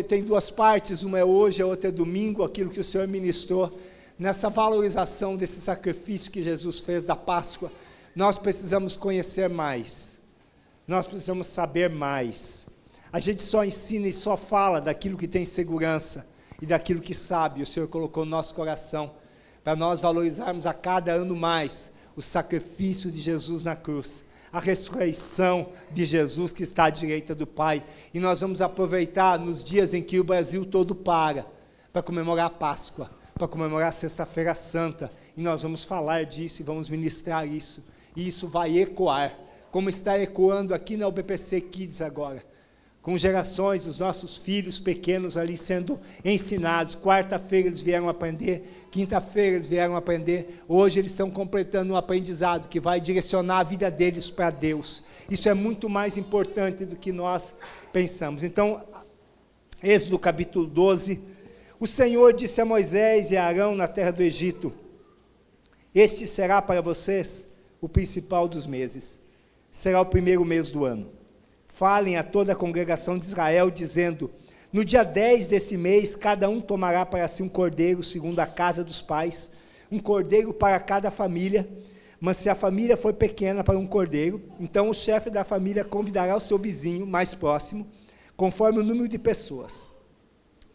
Tem duas partes, uma é hoje, a outra é domingo, aquilo que o Senhor ministrou. Nessa valorização desse sacrifício que Jesus fez da Páscoa, nós precisamos conhecer mais, nós precisamos saber mais. A gente só ensina e só fala daquilo que tem segurança e daquilo que sabe, o Senhor colocou no nosso coração, para nós valorizarmos a cada ano mais o sacrifício de Jesus na cruz, a ressurreição de Jesus que está à direita do Pai, e nós vamos aproveitar nos dias em que o Brasil todo para comemorar a Páscoa, para comemorar a Sexta-feira Santa, e nós vamos falar disso e vamos ministrar isso, e isso vai ecoar, como está ecoando aqui na UBPC Kids agora, com gerações, os nossos filhos pequenos ali sendo ensinados. Quarta-feira eles vieram aprender, quinta-feira eles vieram aprender, hoje eles estão completando um aprendizado que vai direcionar a vida deles para Deus. Isso é muito mais importante do que nós pensamos. Então, Êxodo capítulo 12, o Senhor disse a Moisés e a Arão na terra do Egito: este será para vocês o principal dos meses, será o primeiro mês do ano. Falem a toda a congregação de Israel, dizendo: no dia 10 desse mês, cada um tomará para si um cordeiro, segundo a casa dos pais, um cordeiro para cada família, mas se a família for pequena para um cordeiro, então o chefe da família convidará o seu vizinho mais próximo, conforme o número de pessoas,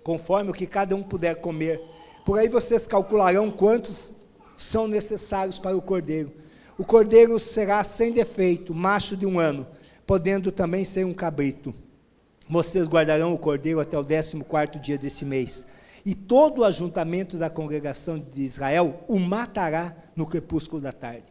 conforme o que cada um puder comer. Por aí vocês calcularão quantos são necessários para o cordeiro. O cordeiro será sem defeito, macho de 1 ano, podendo também ser um cabrito. Vocês guardarão o cordeiro até o 14º dia desse mês, e todo o ajuntamento da congregação de Israel o matará no crepúsculo da tarde.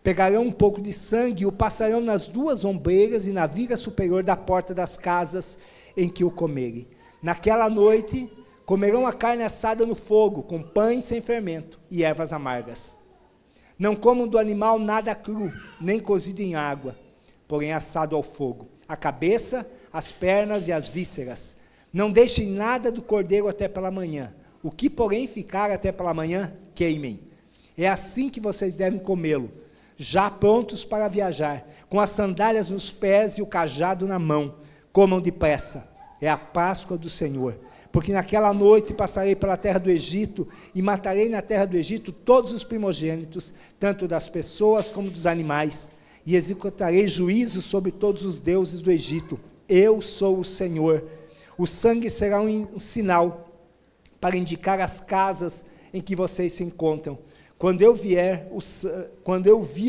Pegarão um pouco de sangue e o passarão nas 2 ombreiras e na viga superior da porta das casas em que o comerem. Naquela noite, comerão a carne assada no fogo, com pães sem fermento e ervas amargas. Não comam do animal nada cru, nem cozido em água, porém assado ao fogo, a cabeça, as pernas e as vísceras. Não deixem nada do cordeiro até pela manhã. O que, porém, ficar até pela manhã, queimem. É assim que vocês devem comê-lo, já prontos para viajar, com as sandálias nos pés e o cajado na mão. Comam depressa, é a Páscoa do Senhor. Porque naquela noite passarei pela terra do Egito, e matarei na terra do Egito todos os primogênitos, tanto das pessoas como dos animais, e executarei juízo sobre todos os deuses do Egito. Eu sou o Senhor. O sangue será um sinal para indicar as casas em que vocês se encontram. Quando eu vir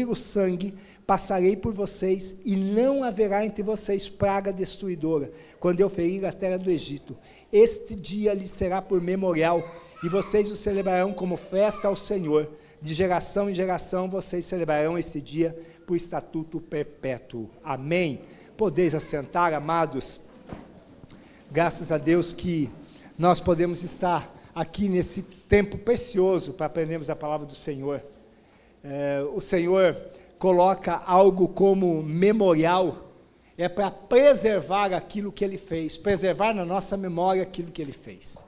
o sangue, passarei por vocês, e não haverá entre vocês praga destruidora, quando eu ferir a terra do Egito. Este dia lhes será por memorial, e vocês o celebrarão como festa ao Senhor. De geração em geração vocês celebrarão esse dia por estatuto perpétuo. Amém. Podeis assentar, amados. Graças a Deus que nós podemos estar aqui nesse tempo precioso para aprendermos a palavra do Senhor. O Senhor coloca algo como memorial, é para preservar aquilo que Ele fez, preservar na nossa memória aquilo que Ele fez.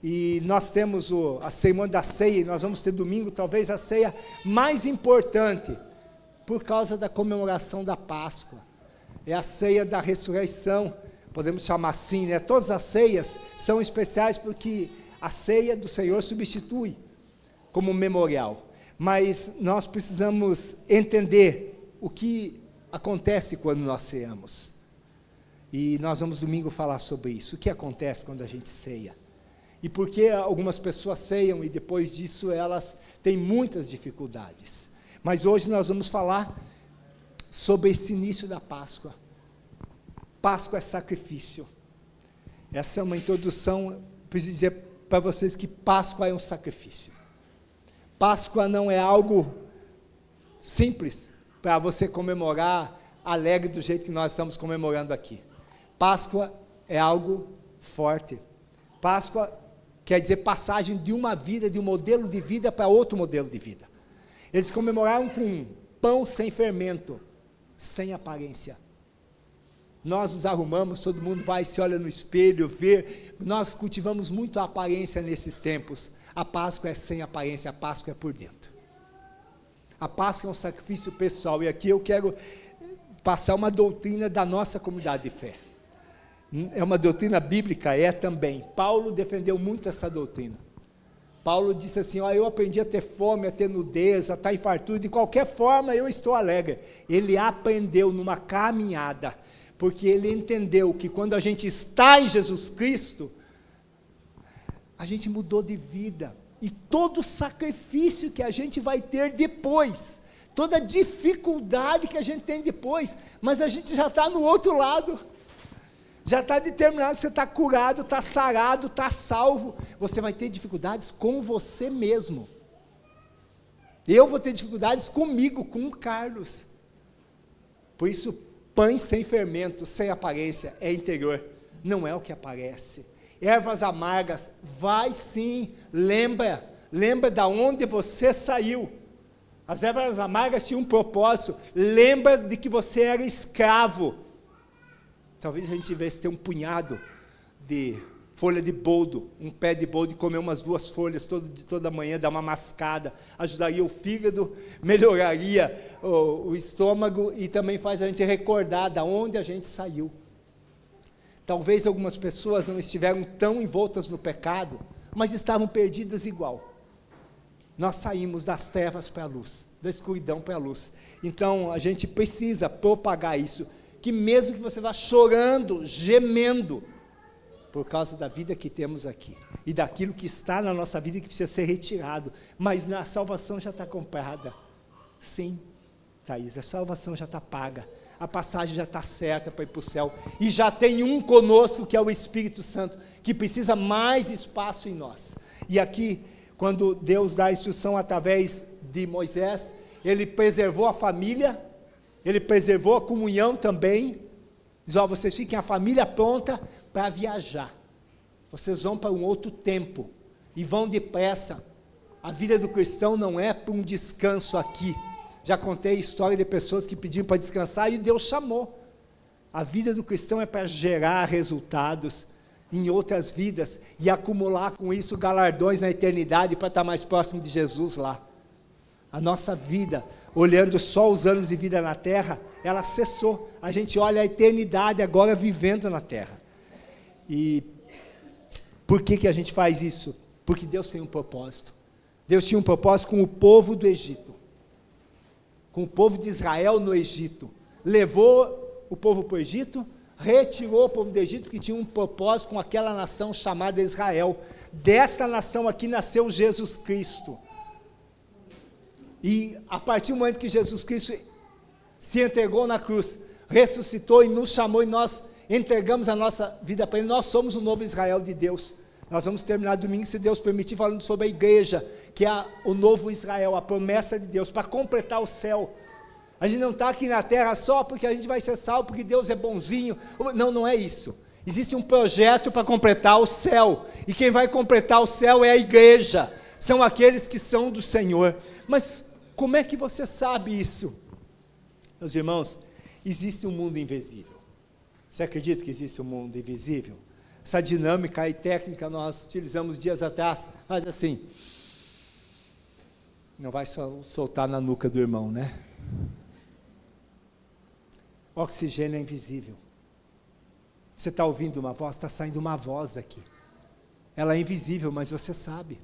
E nós temos a cerimônia da ceia, e nós vamos ter domingo, talvez a ceia mais importante, por causa da comemoração da Páscoa. É a ceia da ressurreição, podemos chamar assim, né? Todas as ceias são especiais porque a ceia do Senhor substitui como memorial. Mas nós precisamos entender o que acontece quando nós ceamos. E nós vamos domingo falar sobre isso. O que acontece quando a gente ceia? E por que algumas pessoas ceiam e depois disso elas têm muitas dificuldades. Mas hoje nós vamos falar sobre esse início da Páscoa. Páscoa é sacrifício. Essa é uma introdução, preciso dizer para vocês que Páscoa é um sacrifício. Páscoa não é algo simples para você comemorar alegre do jeito que nós estamos comemorando aqui. Páscoa é algo forte. Páscoa quer dizer passagem de uma vida, de um modelo de vida para outro modelo de vida. Eles comemoraram com pão sem fermento, sem aparência. Nós nos arrumamos, todo mundo vai, se olha no espelho, vê, nós cultivamos muito a aparência nesses tempos. A Páscoa é sem aparência, a Páscoa é por dentro. A Páscoa é um sacrifício pessoal, e aqui eu quero passar uma doutrina da nossa comunidade de fé. É uma doutrina bíblica? É também. Paulo defendeu muito essa doutrina. Paulo disse assim, eu aprendi a ter fome, a ter nudez, a estar em fartura, de qualquer forma eu estou alegre. Ele aprendeu numa caminhada, porque ele entendeu que quando a gente está em Jesus Cristo, a gente mudou de vida, e todo sacrifício que a gente vai ter depois, toda dificuldade que a gente tem depois, mas a gente já está no outro lado, já está determinado, você está curado, está sarado, está salvo. Você vai ter dificuldades com você mesmo. Eu vou ter dificuldades comigo, com o Carlos. Por isso, pães sem fermento, sem aparência, é interior, não é o que aparece. Ervas amargas, vai sim, lembra da onde você saiu. As ervas amargas tinham um propósito, lembra de que você era escravo. Talvez a gente tivesse ter um punhado de folha de boldo, um pé de boldo, e comer umas 2 folhas toda manhã, dar uma mascada, ajudaria o fígado, melhoraria o estômago, e também faz a gente recordar de onde a gente saiu. Talvez algumas pessoas não estiveram tão envoltas no pecado, mas estavam perdidas igual. Nós saímos das trevas para a luz, da escuridão para a luz. Então, a gente precisa propagar isso, que mesmo que você vá chorando, gemendo, por causa da vida que temos aqui, e daquilo que está na nossa vida que precisa ser retirado, mas a salvação já está comprada. Sim, Thaís, a salvação já está paga, a passagem já está certa para ir para o céu, e já tem um conosco, que é o Espírito Santo, que precisa mais espaço em nós. E aqui, quando Deus dá a instrução através de Moisés, ele preservou a família, ele preservou a comunhão também. Diz, vocês fiquem a família pronta para viajar, vocês vão para um outro tempo, e vão depressa. A vida do cristão não é para um descanso aqui. Já contei a história de pessoas que pediram para descansar, e Deus chamou. A vida do cristão é para gerar resultados em outras vidas, e acumular com isso galardões na eternidade, para estar mais próximo de Jesus lá. A nossa vida, olhando só os anos de vida na terra, ela cessou. A gente olha a eternidade agora vivendo na terra. E por que a gente faz isso? Porque Deus tem um propósito. Deus tinha um propósito com o povo do Egito, com o povo de Israel no Egito. Levou o povo para o Egito, retirou o povo do Egito, porque tinha um propósito com aquela nação chamada Israel. Dessa nação aqui nasceu Jesus Cristo. E a partir do momento que Jesus Cristo se entregou na cruz, ressuscitou e nos chamou, e nós entregamos a nossa vida para Ele, nós somos o novo Israel de Deus. Nós vamos terminar domingo, se Deus permitir, falando sobre a igreja, que é o novo Israel, a promessa de Deus, para completar o céu. A gente não está aqui na terra só porque a gente vai ser salvo, porque Deus é bonzinho. Não, não é isso. Existe um projeto para completar o céu, e quem vai completar o céu é a igreja, são aqueles que são do Senhor. Mas como é que você sabe isso? Meus irmãos, existe um mundo invisível. Você acredita que existe um mundo invisível? Essa dinâmica e técnica nós utilizamos dias atrás, faz assim, não vai soltar na nuca do irmão, né? Oxigênio é invisível. Você está ouvindo uma voz, está saindo uma voz aqui. Ela é invisível, mas você sabe.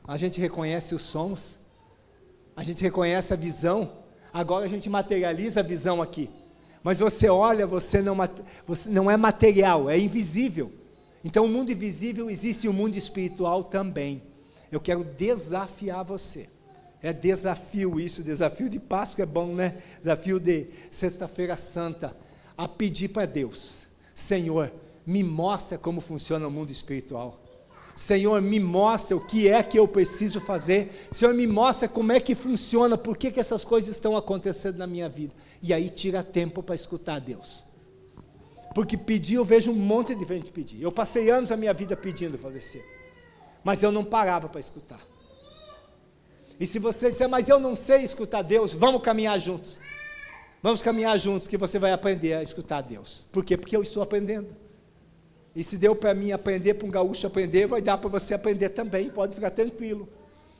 A gente reconhece os sons, a gente reconhece a visão, agora a gente materializa a visão aqui. Mas você olha, você não é material, é invisível. Então o mundo invisível existe, e o mundo espiritual também. Eu quero desafiar você. É desafio isso, desafio de Páscoa é bom, né? Desafio de Sexta-feira Santa, a pedir para Deus, Senhor, me mostra como funciona o mundo espiritual. Senhor, me mostra o que é que eu preciso fazer. Senhor, me mostra como é que funciona, por que essas coisas estão acontecendo na minha vida. E aí tira tempo para escutar a Deus. Porque pedir, eu vejo um monte de gente pedir. Eu passei anos da minha vida pedindo falecer, mas eu não parava para escutar. E se você disser, mas eu não sei escutar Deus, vamos caminhar juntos. Vamos caminhar juntos, que você vai aprender a escutar Deus. Por quê? Porque eu estou aprendendo. E se deu para mim aprender, para um gaúcho aprender, vai dar para você aprender também, pode ficar tranquilo.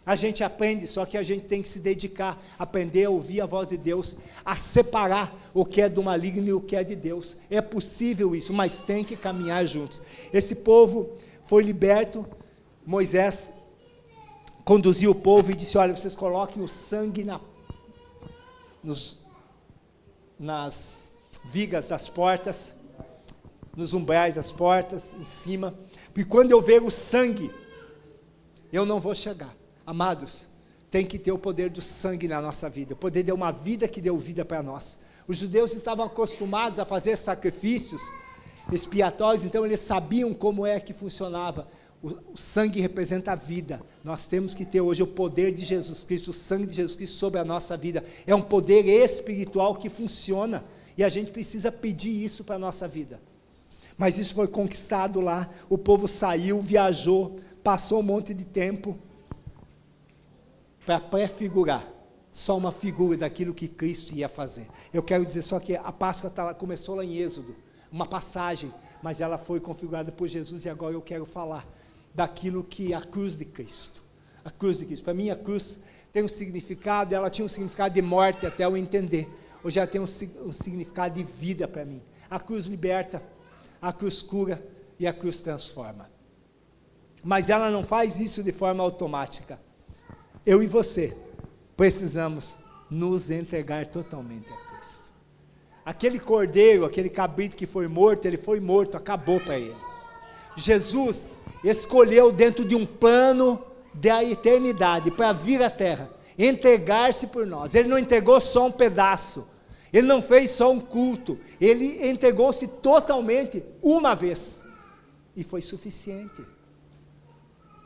A gente aprende, só que a gente tem que se dedicar, aprender a ouvir a voz de Deus, a separar o que é do maligno e o que é de Deus. É possível isso, mas tem que caminhar juntos. Esse povo foi liberto, Moisés conduziu o povo e disse, olha, vocês coloquem o sangue nas vigas das portas, nos umbrais das portas, em cima, porque quando eu ver o sangue, eu não vou chegar. Amados, tem que ter o poder do sangue na nossa vida, o poder de uma vida que deu vida para nós. Os judeus estavam acostumados a fazer sacrifícios expiatórios, então eles sabiam como é que funcionava. O sangue representa a vida. Nós temos que ter hoje o poder de Jesus Cristo, o sangue de Jesus Cristo sobre a nossa vida. É um poder espiritual que funciona, e a gente precisa pedir isso para a nossa vida. Mas isso foi conquistado lá, o povo saiu, viajou, passou um monte de tempo, para prefigurar, só uma figura daquilo que Cristo ia fazer. Eu quero dizer só que a Páscoa começou lá em Êxodo, uma passagem, mas ela foi configurada por Jesus, e agora eu quero falar daquilo que é a cruz de Cristo. A cruz de Cristo. Para mim a cruz tem um significado, ela tinha um significado de morte até eu entender. Hoje ela tem um significado de vida para mim. A cruz liberta, a cruz cura e a cruz transforma. Mas ela não faz isso de forma automática. Eu e você precisamos nos entregar totalmente a Cristo. Aquele cordeiro, aquele cabrito que foi morto, ele foi morto, acabou para ele. Jesus escolheu dentro de um plano da eternidade para vir à terra, entregar-se por nós. Ele não entregou só um pedaço, ele não fez só um culto, ele entregou-se totalmente uma vez, e foi suficiente.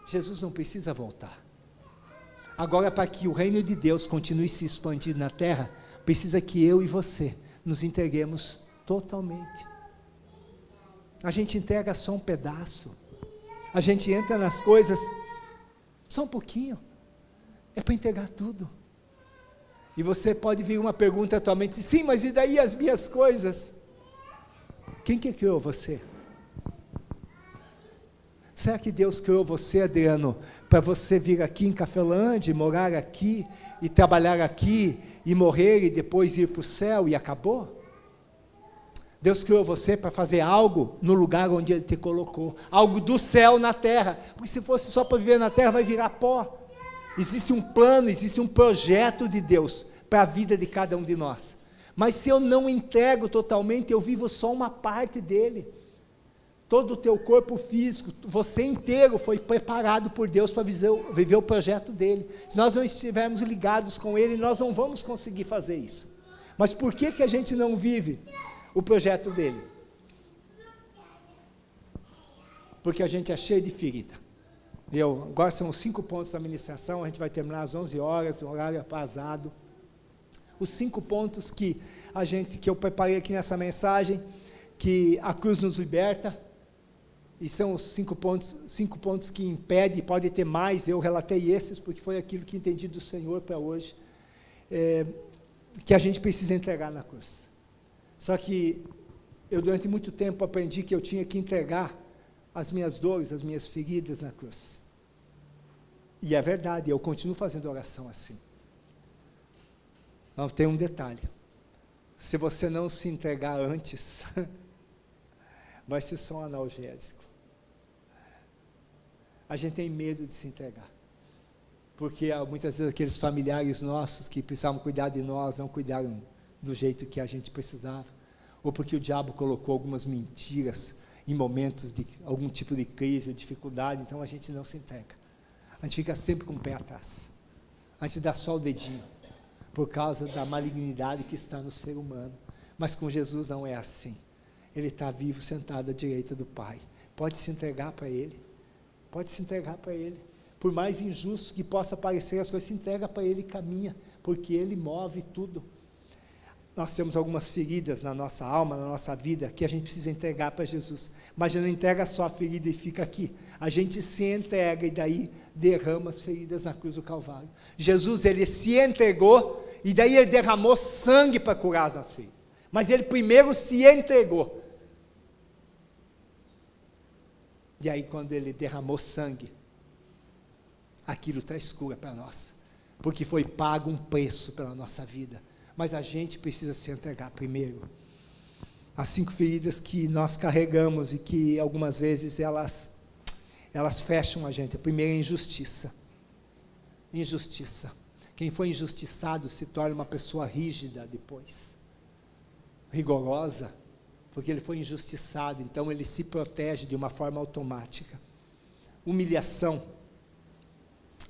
Jesus não precisa voltar. Agora, para que o reino de Deus continue se expandindo na terra, precisa que eu e você nos entreguemos totalmente. A gente entrega só um pedaço, a gente entra nas coisas só um pouquinho, é para entregar tudo. E você pode vir uma pergunta atualmente, sim, mas e daí as minhas coisas? Quem que criou você? Será que Deus criou você, Adriano, para você vir aqui em Cafelândia, morar aqui, e trabalhar aqui, e morrer, e depois ir para o céu, e acabou? Deus criou você para fazer algo no lugar onde Ele te colocou, algo do céu na terra, porque se fosse só para viver na terra, vai virar pó. Existe um plano, existe um projeto de Deus, para a vida de cada um de nós, mas se eu não entrego totalmente, eu vivo só uma parte dele. Todo o teu corpo físico, você inteiro foi preparado por Deus para viver o projeto dele. Se nós não estivermos ligados com ele, nós não vamos conseguir fazer isso. Mas por que a gente não vive o projeto dele? Porque a gente é cheio de ferida. Agora são os 5 pontos da ministração, a gente vai terminar às 11 horas, o horário é atrasado. Os 5 pontos que eu preparei aqui nessa mensagem, que a cruz nos liberta, e são os 5 pontos que impedem, pode ter mais, eu relatei esses, porque foi aquilo que entendi do Senhor para hoje, que a gente precisa entregar na cruz. Só que eu durante muito tempo aprendi que eu tinha que entregar as minhas dores, as minhas feridas na cruz. E é verdade, eu continuo fazendo oração assim. Não, tem um detalhe, se você não se entregar antes, vai ser só um analgésico. A gente tem medo de se entregar, porque muitas vezes aqueles familiares nossos que precisavam cuidar de nós, não cuidaram do jeito que a gente precisava, ou porque o diabo colocou algumas mentiras em momentos de algum tipo de crise ou dificuldade, então a gente não se entrega. A gente fica sempre com o pé atrás, a gente dá só o dedinho, por causa da malignidade que está no ser humano. Mas com Jesus não é assim. Ele está vivo, sentado à direita do Pai. Pode se entregar para Ele. Pode se entregar para Ele. Por mais injusto que possa parecer as coisas, se entrega para Ele e caminha, porque Ele move tudo. Nós temos algumas feridas na nossa alma, na nossa vida, que a gente precisa entregar para Jesus. Mas não entrega só a ferida e fica aqui. A gente se entrega e daí derrama as feridas na cruz do Calvário. Jesus, Ele se entregou e daí Ele derramou sangue para curar as nossas feridas. Mas Ele primeiro se entregou. E aí quando Ele derramou sangue, aquilo traz cura para nós, porque foi pago um preço pela nossa vida, mas a gente precisa se entregar primeiro. As 5 feridas que nós carregamos e que algumas vezes elas fecham a gente. A primeira é injustiça. Injustiça. Quem foi injustiçado se torna uma pessoa rígida depois, rigorosa, porque ele foi injustiçado, então ele se protege de uma forma automática. Humilhação.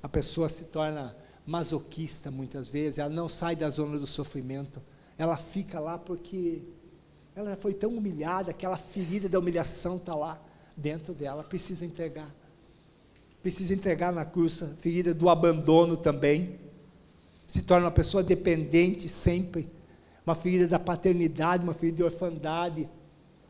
A pessoa se torna masoquista muitas vezes, ela não sai da zona do sofrimento, ela fica lá porque ela foi tão humilhada, aquela ferida da humilhação está lá dentro dela, precisa entregar na cruz. A ferida do abandono também, se torna uma pessoa dependente sempre, uma ferida da paternidade, uma ferida de orfandade.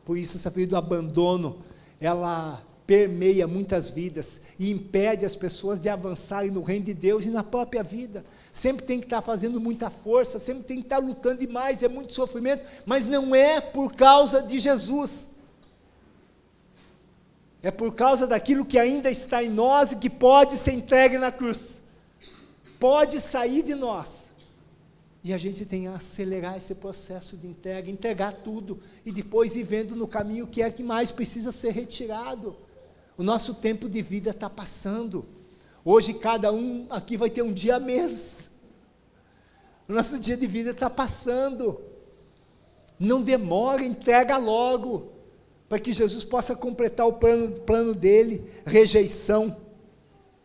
Por isso essa ferida do abandono, ela permeia muitas vidas e impede as pessoas de avançarem no reino de Deus e na própria vida. Sempre tem que estar fazendo muita força, sempre tem que estar lutando demais, é muito sofrimento, mas não é por causa de Jesus, é por causa daquilo que ainda está em nós e que pode ser entregue na cruz, pode sair de nós, e a gente tem que acelerar esse processo de entrega, entregar tudo, e depois ir vendo no caminho o que é que mais precisa ser retirado. O nosso tempo de vida está passando. Hoje cada um aqui vai ter um dia a menos. O nosso dia de vida está passando. Não demora, entrega logo, para que Jesus possa completar o plano dele. Rejeição.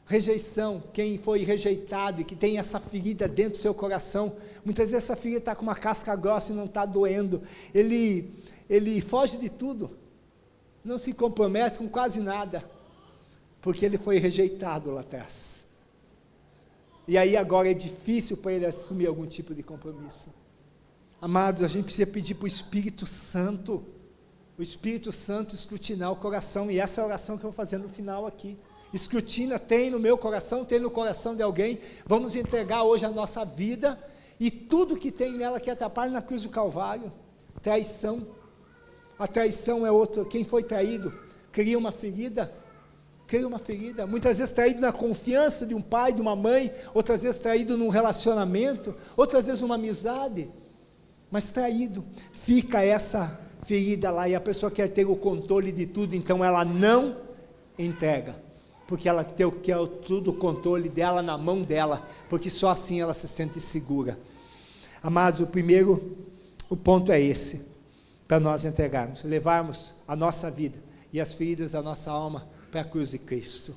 Rejeição, quem foi rejeitado e que tem essa ferida dentro do seu coração, muitas vezes essa ferida está com uma casca grossa e não está doendo, ele foge de tudo, não se compromete com quase nada, porque ele foi rejeitado lá atrás, e aí agora é difícil para ele assumir algum tipo de compromisso. Amados, a gente precisa pedir para o Espírito Santo escrutinar o coração, e essa é a oração que eu vou fazer no final aqui. Escrutina, tem no meu coração, tem no coração de alguém, vamos entregar hoje a nossa vida, e tudo que tem nela que atrapalha na cruz do Calvário. Traição, a traição é outro, quem foi traído, cria uma ferida, muitas vezes traído na confiança de um pai, de uma mãe, outras vezes traído num relacionamento, outras vezes numa amizade, mas traído, fica essa ferida lá, e a pessoa quer ter o controle de tudo, então ela não entrega, porque ela quer tudo o controle dela na mão dela, porque só assim ela se sente segura. Amados, o ponto é esse, para nós entregarmos, levarmos a nossa vida e as feridas da nossa alma para a cruz de Cristo.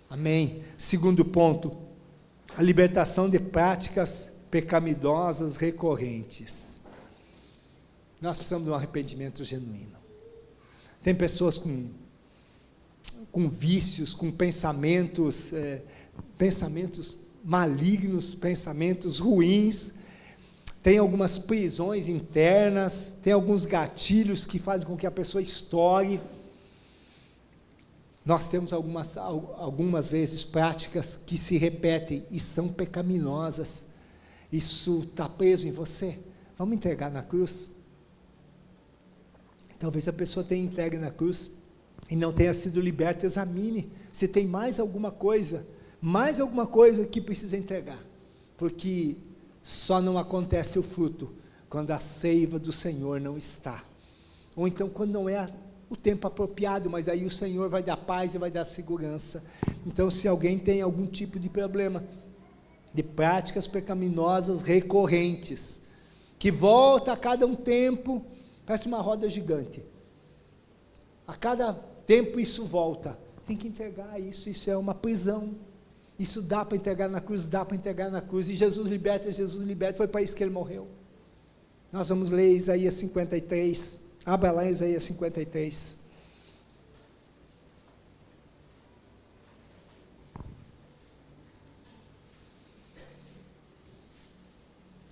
Amém. Segundo ponto, a libertação de práticas pecaminosas recorrentes. Nós precisamos de um arrependimento genuíno. Tem pessoas com vícios, com pensamentos malignos, pensamentos ruins, tem algumas prisões internas, tem alguns gatilhos que fazem com que a pessoa estoure. Nós temos algumas vezes práticas que se repetem e são pecaminosas. Isso está preso em você? Vamos entregar na cruz? Talvez a pessoa tenha entregue na cruz e não tenha sido liberta. Examine se tem mais alguma coisa que precisa entregar, porque só não acontece o fruto quando a seiva do Senhor não está, ou então quando não é o tempo apropriado, mas aí o Senhor vai dar paz e vai dar segurança. Então, se alguém tem algum tipo de problema, de práticas pecaminosas recorrentes, que volta a cada um tempo, parece uma roda gigante, a cada tempo isso volta, tem que entregar isso é uma prisão, isso dá para entregar na cruz, e Jesus liberta, foi para isso que ele morreu. Nós vamos ler Isaías 53, abra lá Isaías 53,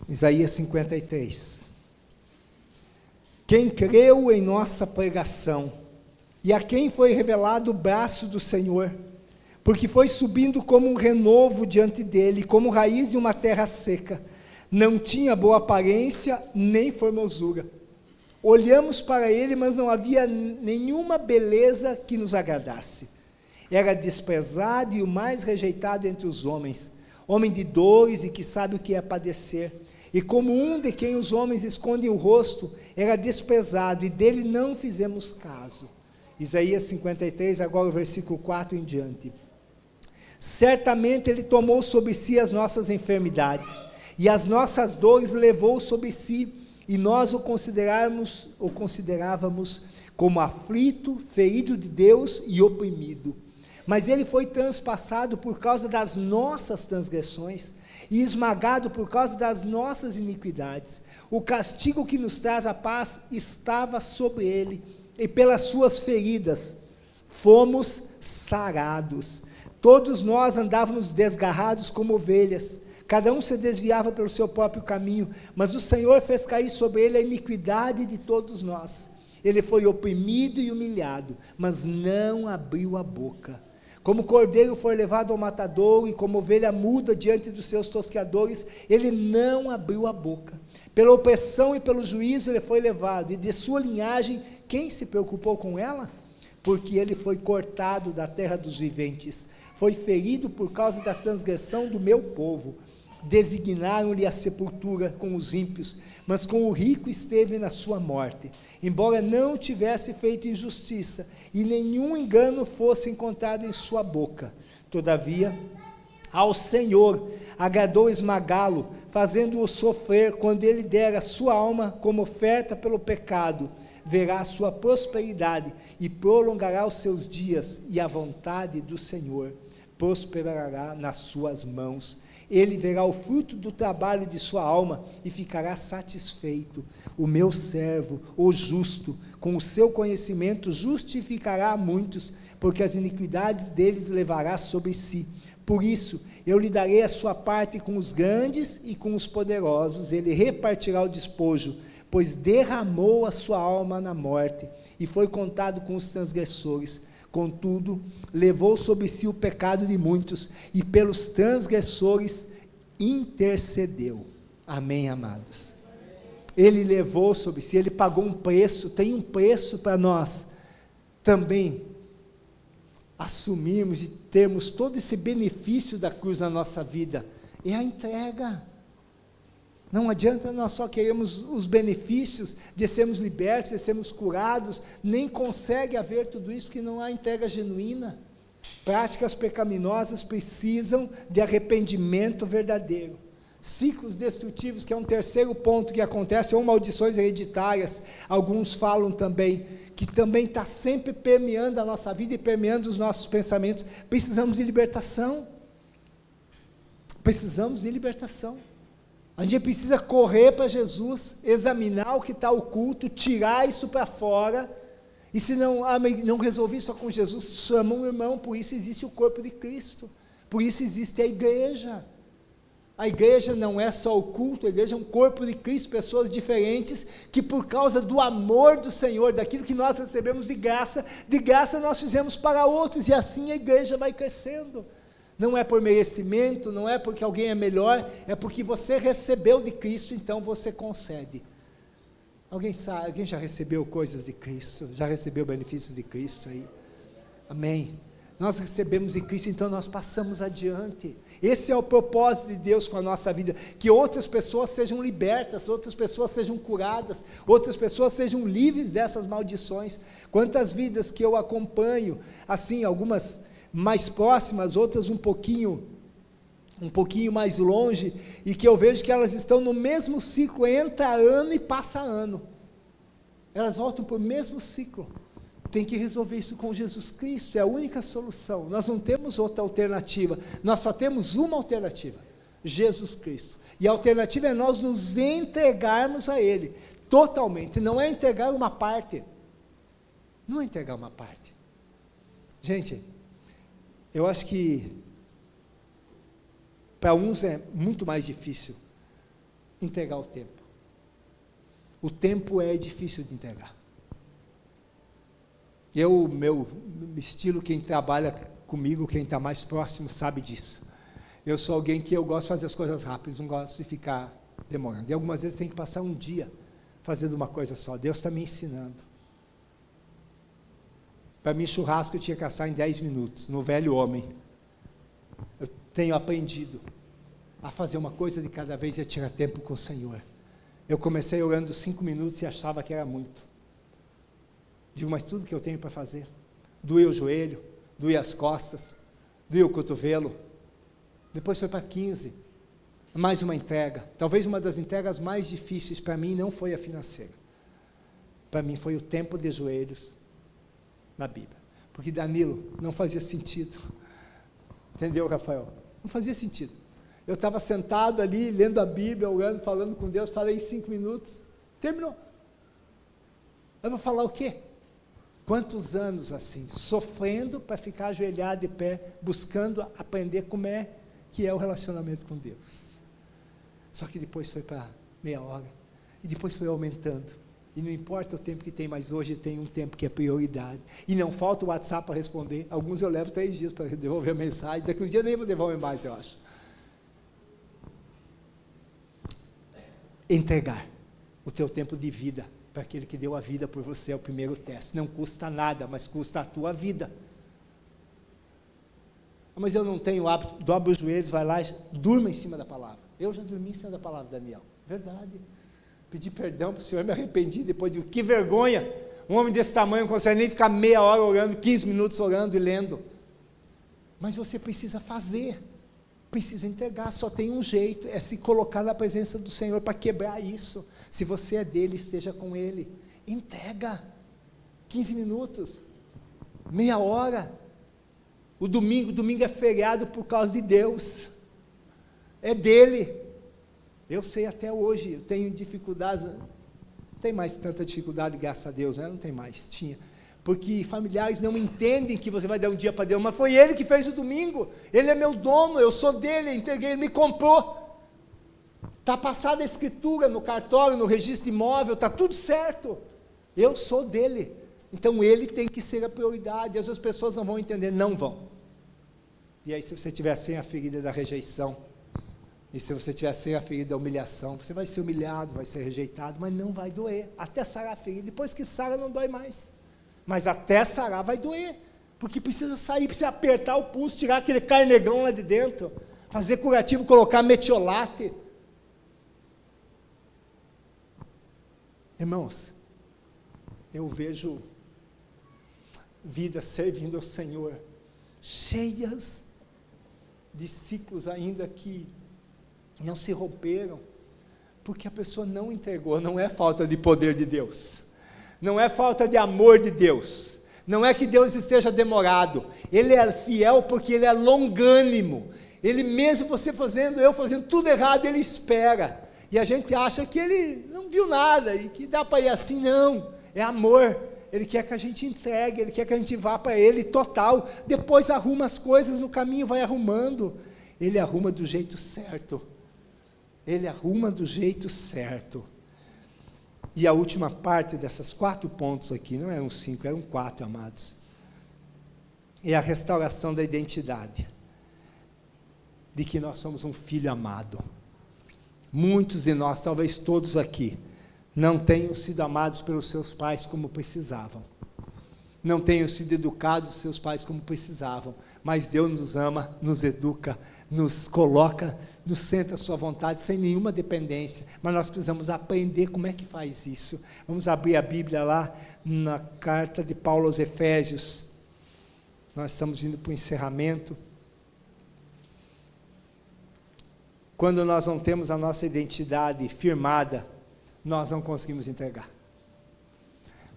Isaías 53, quem creu em nossa pregação, e a quem foi revelado o braço do Senhor, porque foi subindo como um renovo diante dele, como raiz de uma terra seca, não tinha boa aparência, nem formosura, olhamos para ele, mas não havia nenhuma beleza que nos agradasse, era desprezado e o mais rejeitado entre os homens, homem de dores e que sabe o que é padecer. E como um de quem os homens escondem o rosto, era desprezado, e dele não fizemos caso. Isaías 53, agora o versículo 4 em diante. Certamente ele tomou sobre si as nossas enfermidades, e as nossas dores levou sobre si, e nós o considerávamos como aflito, ferido de Deus e oprimido. Mas ele foi transpassado por causa das nossas transgressões, e esmagado por causa das nossas iniquidades. O castigo que nos traz a paz estava sobre ele, e pelas suas feridas fomos sarados. Todos nós andávamos desgarrados como ovelhas, cada um se desviava pelo seu próprio caminho, mas o Senhor fez cair sobre ele a iniquidade de todos nós. Ele foi oprimido e humilhado, mas não abriu a boca. Como cordeiro foi levado ao matadouro, e como ovelha muda diante dos seus tosqueadores, ele não abriu a boca. Pela opressão e pelo juízo ele foi levado, e de sua linhagem, quem se preocupou com ela? Porque ele foi cortado da terra dos viventes, foi ferido por causa da transgressão do meu povo. Designaram-lhe a sepultura com os ímpios, mas com o rico esteve na sua morte, embora não tivesse feito injustiça, e nenhum engano fosse encontrado em sua boca. Todavia, ao Senhor agradou esmagá-lo, fazendo-o sofrer. Quando ele der a sua alma como oferta pelo pecado, verá a sua prosperidade, e prolongará os seus dias, e a vontade do Senhor prosperará nas suas mãos. Ele verá o fruto do trabalho de sua alma e ficará satisfeito. O meu servo, o justo, com o seu conhecimento justificará a muitos, porque as iniquidades deles levará sobre si. Por isso, eu lhe darei a sua parte com os grandes e com os poderosos. Ele repartirá o despojo, pois derramou a sua alma na morte e foi contado com os transgressores. Contudo, levou sobre si o pecado de muitos, e pelos transgressores intercedeu. Amém, amados? Ele levou sobre si, ele pagou um preço, tem um preço para nós também assumirmos e termos todo esse benefício da cruz na nossa vida, é a entrega. Não adianta nós só queremos os benefícios de sermos libertos, de sermos curados, nem consegue haver tudo isso, porque não há entrega genuína. Práticas pecaminosas precisam de arrependimento verdadeiro. Ciclos destrutivos, que é um terceiro ponto que acontece, ou maldições hereditárias, alguns falam também, que também está sempre permeando a nossa vida e permeando os nossos pensamentos. Precisamos de libertação. Precisamos de libertação. A gente precisa correr para Jesus, examinar o que está oculto, tirar isso para fora, e se não resolver só com Jesus, chama um irmão. Por isso existe o corpo de Cristo, por isso existe a igreja. A igreja não é só o culto, a igreja é um corpo de Cristo, pessoas diferentes, que por causa do amor do Senhor, daquilo que nós recebemos de graça nós fizemos para outros, e assim a igreja vai crescendo. Não é por merecimento, não é porque alguém é melhor, é porque você recebeu de Cristo, então você concede. Alguém sabe, alguém já recebeu coisas de Cristo? Já recebeu benefícios de Cristo aí? Amém? Nós recebemos de Cristo, então nós passamos adiante. Esse é o propósito de Deus com a nossa vida, que outras pessoas sejam libertas, outras pessoas sejam curadas, outras pessoas sejam livres dessas maldições. Quantas vidas que eu acompanho, assim, algumas mais próximas, outras um pouquinho mais longe, e que eu vejo que elas estão no mesmo ciclo, entra ano e passa ano, elas voltam para o mesmo ciclo. Tem que resolver isso com Jesus Cristo, é a única solução. Nós não temos outra alternativa, nós só temos uma alternativa, Jesus Cristo, e a alternativa é nós nos entregarmos a Ele, totalmente, não é entregar uma parte, não é entregar uma parte. Gente, eu acho que para uns é muito mais difícil entregar o tempo. O tempo é difícil de entregar. Meu estilo, quem trabalha comigo, quem está mais próximo sabe disso. Eu sou alguém que eu gosto de fazer as coisas rápidas, não gosto de ficar demorando. E algumas vezes tem que passar um dia fazendo uma coisa só. Deus está me ensinando. Para mim, churrasco eu tinha que assar em 10 minutos, no velho homem. Eu tenho aprendido a fazer uma coisa de cada vez e a tirar tempo com o Senhor. Eu comecei orando 5 minutos e achava que era muito. Digo, mas tudo que eu tenho para fazer, doía o joelho, doía as costas, doía o cotovelo, depois foi para 15, mais uma entrega, talvez uma das entregas mais difíceis para mim não foi a financeira, para mim foi o tempo de joelhos na Bíblia, porque Danilo, não fazia sentido, entendeu, Rafael? Não fazia sentido, eu estava sentado ali, lendo a Bíblia, orando, falando com Deus, falei 5 minutos, terminou, eu vou falar o quê? Quantos anos assim, sofrendo para ficar ajoelhado de pé, buscando aprender como é que é o relacionamento com Deus. Só que depois foi para meia hora, e depois foi aumentando, e não importa o tempo que tem, mas hoje tem um tempo que é prioridade, e não falta o WhatsApp para responder, alguns eu levo 3 dias para devolver a mensagem, daqui um dia nem vou devolver mais, eu acho. Entregar o teu tempo de vida, para aquele que deu a vida por você, é o primeiro teste, não custa nada, mas custa a tua vida. Mas eu não tenho hábito, dobra os joelhos, vai lá, durma em cima da palavra. Eu já dormi em cima da palavra, Daniel, verdade, pedi perdão para o Senhor, me arrependi, depois de que vergonha, um homem desse tamanho não consegue nem ficar meia hora orando, 15 minutos orando e lendo, mas você precisa fazer, precisa entregar, só tem um jeito, é se colocar na presença do Senhor para quebrar isso. Se você é dele, esteja com ele, entrega, 15 minutos, meia hora, o domingo é feriado por causa de Deus, é dele, eu sei até hoje, eu tenho dificuldades, não tem mais tanta dificuldade, graças a Deus, né? Não tem mais, tinha, porque familiares não entendem que você vai dar um dia para Deus, mas foi ele que fez o domingo, ele é meu dono, eu sou dele, eu entreguei, ele me comprou, está passada a escritura no cartório, no registro imóvel, está tudo certo, eu sou dele, então ele tem que ser a prioridade, as pessoas não vão entender, não vão, e aí se você tiver sem a ferida da rejeição, e se você tiver sem a ferida da humilhação, você vai ser humilhado, vai ser rejeitado, mas não vai doer, até sarar a ferida, depois que sara não dói mais, mas até sarar vai doer, porque precisa sair, precisa apertar o pulso, tirar aquele carnegão lá de dentro, fazer curativo, colocar metiolate. Irmãos, eu vejo vidas servindo ao Senhor, cheias de ciclos ainda que não se romperam, porque a pessoa não entregou, não é falta de poder de Deus, não é falta de amor de Deus, não é que Deus esteja demorado, Ele é fiel porque Ele é longânimo, Ele mesmo você fazendo, eu fazendo tudo errado, Ele espera, e a gente acha que Ele não viu nada, e que dá para ir assim, não, é amor, Ele quer que a gente entregue, Ele quer que a gente vá para Ele total, depois arruma as coisas no caminho, vai arrumando, Ele arruma do jeito certo, Ele arruma do jeito certo. E a última parte dessas 4 pontos aqui, não eram 5, eram 4, amados, é a restauração da identidade, de que nós somos um filho amado. Muitos de nós, talvez todos aqui, não tenham sido amados pelos seus pais como precisavam, não tenham sido educados pelos seus pais como precisavam, mas Deus nos ama, nos educa, nos coloca no centro da sua vontade, sem nenhuma dependência, mas nós precisamos aprender como é que faz isso. Vamos abrir a Bíblia lá, na carta de Paulo aos Efésios, nós estamos indo para o encerramento. Quando nós não temos a nossa identidade firmada, nós não conseguimos entregar,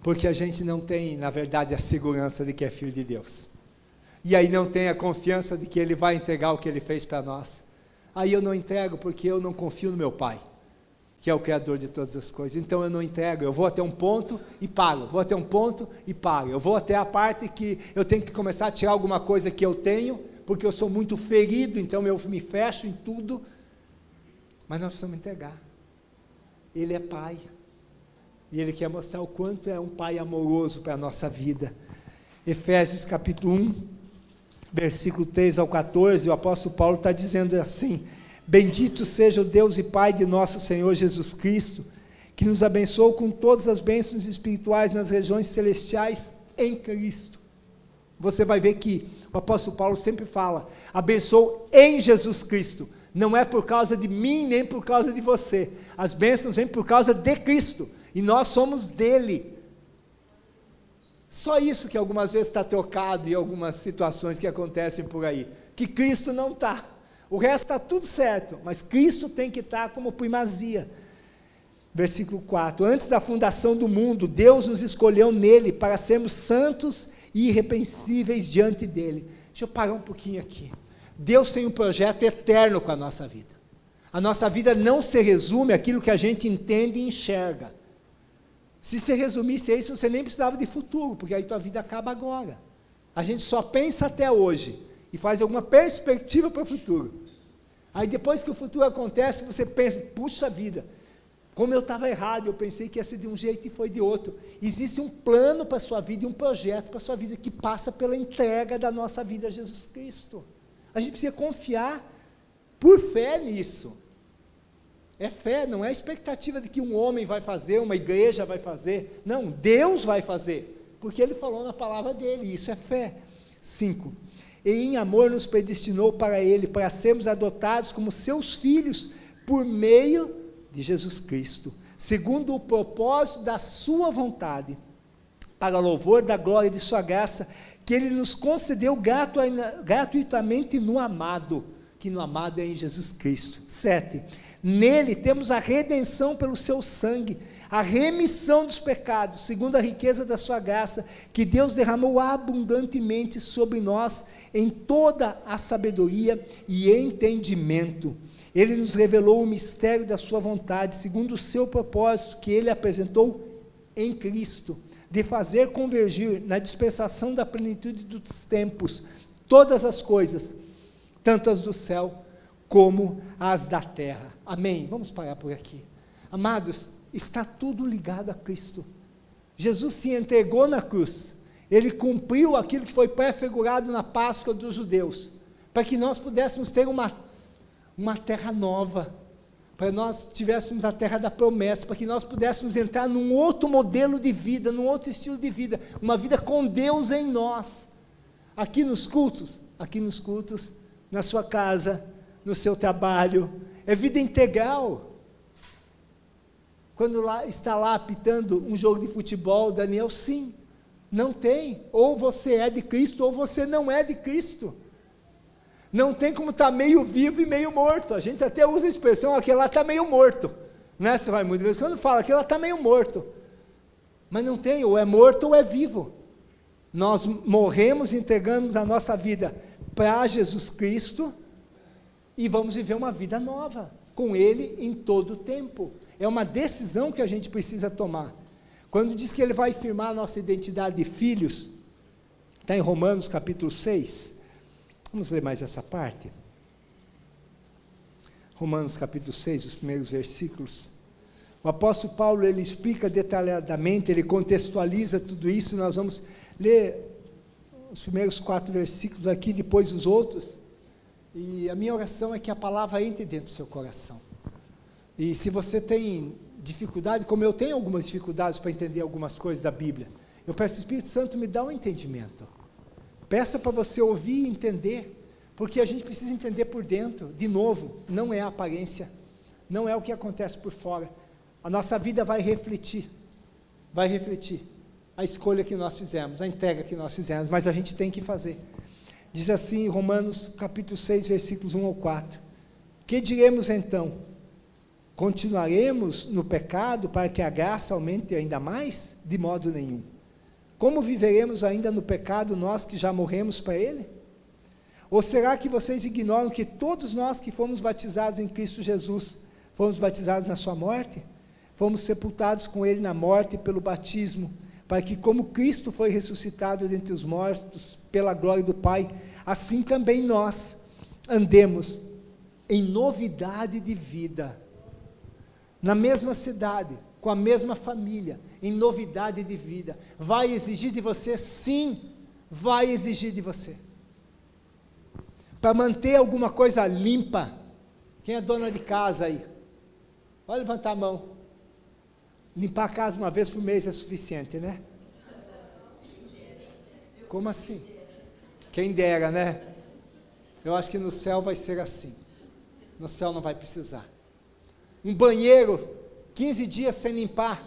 porque a gente não tem, na verdade, a segurança de que é filho de Deus, e aí não tem a confiança de que Ele vai entregar o que Ele fez para nós, aí eu não entrego, porque eu não confio no meu Pai, que é o Criador de todas as coisas, então eu não entrego, eu vou até um ponto e paro, vou até um ponto e paro, eu vou até a parte que eu tenho que começar a tirar alguma coisa que eu tenho, porque eu sou muito ferido, então eu me fecho em tudo, mas nós precisamos entregar, Ele é Pai, e Ele quer mostrar o quanto é um Pai amoroso para a nossa vida. Efésios capítulo 1, versículo 3 ao 14, o apóstolo Paulo está dizendo assim: bendito seja o Deus e Pai de nosso Senhor Jesus Cristo, que nos abençoou com todas as bênçãos espirituais nas regiões celestiais em Cristo. você vai ver que o apóstolo Paulo sempre fala, abençoou em Jesus Cristo, não é por causa de mim, nem por causa de você, as bênçãos vêm por causa de Cristo, e nós somos dele. Só isso que algumas vezes está trocado em algumas situações que acontecem por aí, que Cristo não está, o resto está tudo certo, mas Cristo tem que estar como primazia. Versículo 4, antes da fundação do mundo, Deus nos escolheu nele, para sermos santos e irrepreensíveis diante dele. Deixa eu parar um pouquinho aqui. Deus tem um projeto eterno com a nossa vida. A nossa vida não se resume àquilo que a gente entende e enxerga. Se você resumisse isso, você nem precisava de futuro, porque aí tua vida acaba agora. A gente só pensa até hoje, e faz alguma perspectiva para o futuro. Aí depois que o futuro acontece, você pensa, puxa vida, como eu estava errado, eu pensei que ia ser de um jeito e foi de outro. Existe um plano para a sua vida e um projeto para a sua vida que passa pela entrega da nossa vida a Jesus Cristo. A gente precisa confiar por fé nisso. É fé, não é expectativa de que um homem vai fazer, uma igreja vai fazer. Não, Deus vai fazer, porque Ele falou na palavra dEle, isso é fé. 5. E em amor nos predestinou para Ele, para sermos adotados como seus filhos, por meio de Jesus Cristo, segundo o propósito da sua vontade, para louvor da glória de sua graça, que Ele nos concedeu gratuitamente no amado, que no amado é em Jesus Cristo. 7. Nele temos a redenção pelo seu sangue, a remissão dos pecados, segundo a riqueza da sua graça, que Deus derramou abundantemente sobre nós, em toda a sabedoria e entendimento. Ele nos revelou o mistério da sua vontade, segundo o seu propósito, que Ele apresentou em Cristo, de fazer convergir na dispensação da plenitude dos tempos, todas as coisas, tanto as do céu, como as da terra. Amém? Vamos parar por aqui. Amados, está tudo ligado a Cristo. Jesus se entregou na cruz, Ele cumpriu aquilo que foi prefigurado na Páscoa dos judeus, para que nós pudéssemos ter uma terra nova, para nós tivéssemos a terra da promessa, para que nós pudéssemos entrar num outro modelo de vida, num outro estilo de vida, uma vida com Deus em nós, aqui nos cultos, na sua casa, no seu trabalho, é vida integral. Quando está lá apitando um jogo de futebol, Daniel, sim, não tem, ou você é de Cristo, ou você não é de Cristo. Não tem como estar meio vivo e meio morto. A gente até usa a expressão, aquele lá está meio morto, né, seu Raimundo? De vez em quando fala, aquele lá está meio morto, mas não tem, ou é morto ou é vivo. Nós morremos e entregamos a nossa vida para Jesus Cristo, e vamos viver uma vida nova, com Ele em todo o tempo. É uma decisão que a gente precisa tomar. Quando diz que Ele vai firmar a nossa identidade de filhos, está em Romanos capítulo 6, vamos ler mais essa parte? Romanos capítulo 6, os primeiros versículos. O apóstolo Paulo, ele explica detalhadamente, ele contextualiza tudo isso, nós vamos ler os primeiros 4 versículos aqui, depois os outros, e a minha oração é que a palavra entre dentro do seu coração. E se você tem dificuldade, como eu tenho algumas dificuldades para entender algumas coisas da Bíblia, eu peço, Espírito Santo, me dá um entendimento. Peça para você ouvir e entender, porque a gente precisa entender por dentro. De novo, não é a aparência, não é o que acontece por fora. A nossa vida vai refletir a escolha que nós fizemos, a entrega que nós fizemos, mas a gente tem que fazer. Diz assim, Romanos capítulo 6, versículos 1 ao 4. Que diremos então? Continuaremos no pecado para que a graça aumente ainda mais? De modo nenhum. Como viveremos ainda no pecado nós que já morremos para ele? Ou será que vocês ignoram que todos nós que fomos batizados em Cristo Jesus, fomos batizados na sua morte? Fomos sepultados com ele na morte pelo batismo, para que como Cristo foi ressuscitado dentre os mortos pela glória do Pai, assim também nós andemos em novidade de vida, na mesma cidade, com a mesma família, em novidade de vida. Vai exigir de você? Sim, vai exigir de você. Para manter alguma coisa limpa, quem é dona de casa aí? Pode levantar a mão. Limpar a casa uma vez por mês é suficiente, né? Como assim? Quem dera, né? Eu acho que no céu vai ser assim. No céu não vai precisar. Um banheiro, 15 dias sem limpar.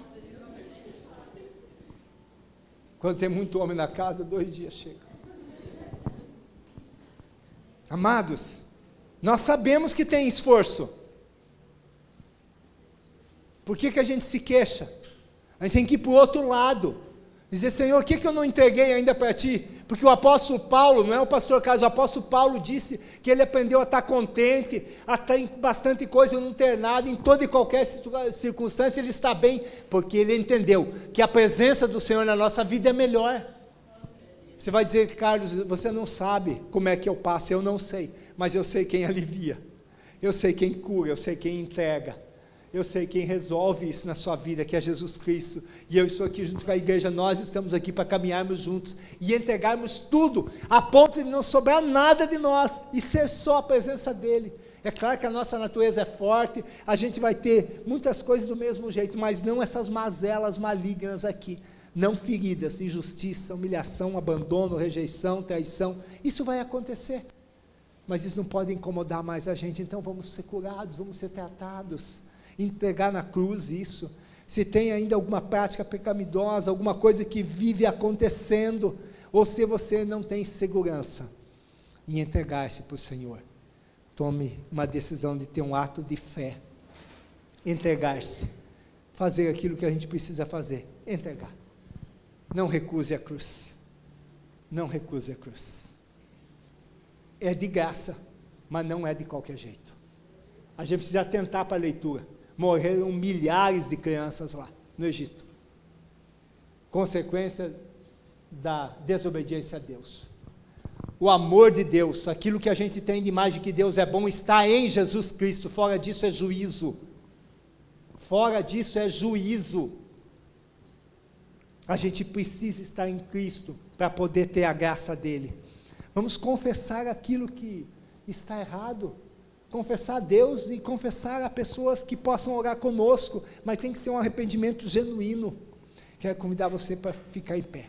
Quando tem muito homem na casa, 2 dias chega. Amados, nós sabemos que tem esforço. Por que a gente se queixa? A gente tem que ir para o outro lado. Dizer, Senhor, o que eu não entreguei ainda para Ti? Porque o apóstolo Paulo, não é o pastor Carlos, o apóstolo Paulo disse que ele aprendeu a estar contente, a estar em bastante coisa e não ter nada, em toda e qualquer circunstância ele está bem, porque ele entendeu que a presença do Senhor na nossa vida é melhor. Você vai dizer, Carlos, você não sabe como é que eu passo, eu não sei, mas eu sei quem alivia, eu sei quem cura, eu sei quem entrega. Eu sei quem resolve isso na sua vida, que é Jesus Cristo, e eu estou aqui junto com a igreja, nós estamos aqui para caminharmos juntos, e entregarmos tudo, a ponto de não sobrar nada de nós, e ser só a presença dEle. É claro que a nossa natureza é forte, a gente vai ter muitas coisas do mesmo jeito, mas não essas mazelas malignas aqui, não feridas, injustiça, humilhação, abandono, rejeição, traição, isso vai acontecer, mas isso não pode incomodar mais a gente, então vamos ser curados, vamos ser tratados, entregar na cruz isso. Se tem ainda alguma prática pecaminosa, alguma coisa que vive acontecendo, ou se você não tem segurança em entregar-se para o Senhor, tome uma decisão de ter um ato de fé, entregar-se, fazer aquilo que a gente precisa fazer, entregar. Não recuse a cruz, não recuse a cruz. É de graça, mas não é de qualquer jeito. A gente precisa atentar para a leitura. Morreram milhares de crianças lá, no Egito. Consequência da desobediência a Deus. O amor de Deus, aquilo que a gente tem de imagem que Deus é bom, está em Jesus Cristo. Fora disso é juízo. Fora disso é juízo. A gente precisa estar em Cristo para poder ter a graça dEle. Vamos confessar aquilo que está errado. Confessar a Deus e confessar a pessoas que possam orar conosco, mas tem que ser um arrependimento genuíno. Quero convidar você para ficar em pé.